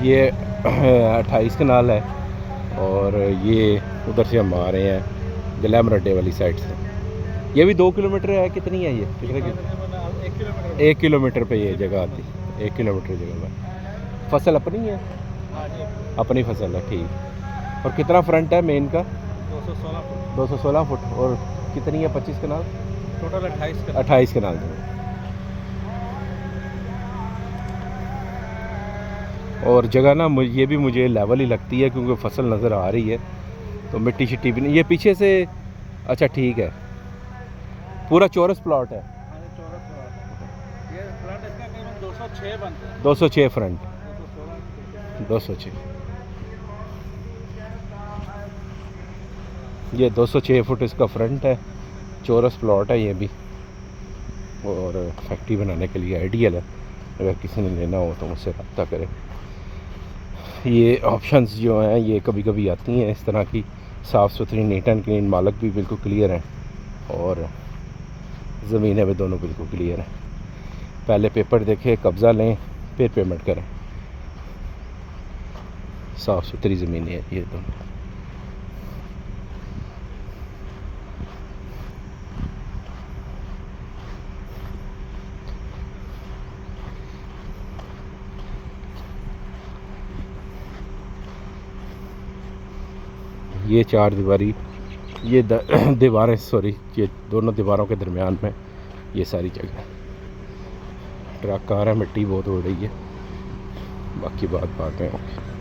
ये 28 कनाल है और ये उधर से हम आ रहे हैं गुलाम रड्डे वाली साइड से। ये भी 2 किलोमीटर है, कितनी है ये कितने की? 1 किलोमीटर पे ये जगह आती, 1 किलोमीटर जगह में। फसल अपनी है? अपनी फसल है, ठीक। और कितना फ्रंट है मेन का? 216 फुट। 216 फुट। और कितनी है? 25 कनाल? टोटल 28 का। 28 कनाल जगह। और जगह ना ये भी मुझे लेवल ही लगती है क्योंकि फसल नज़र आ रही है, तो मिट्टी शिट्टी भी नहीं। ये पीछे से अच्छा ठीक है, पूरा चौरस प्लॉट है। ये फ्रंट इसका करीबन 206 बनता है। 206 फ्रंट, 216 206। ये 206 फुट इसका फ्रंट है, चौरस प्लॉट है ये भी, और फैक्ट्री बनाने के लिए आइडियल है। अगर किसी ने लेना हो तो मुझसे रब्ता करें। ये ऑप्शंस जो हैं ये कभी कभी आती हैं इस तरह की, साफ़ सुथरी नीट एंड क्लीन, मालक भी बिल्कुल क्लियर हैं और ज़मीनें भी दोनों बिल्कुल क्लियर हैं। पहले पेपर देखें, कब्ज़ा लें, फिर पेमेंट करें। साफ़ सुथरी ज़मीनें हैं ये दोनों। ये 4 दीवारी, ये दीवारें, सॉरी, ये दोनों दीवारों के दरमियान में ये सारी जगह। ट्रक आ रहा है, मिट्टी बहुत हो रही है, बाकी बात में होगी।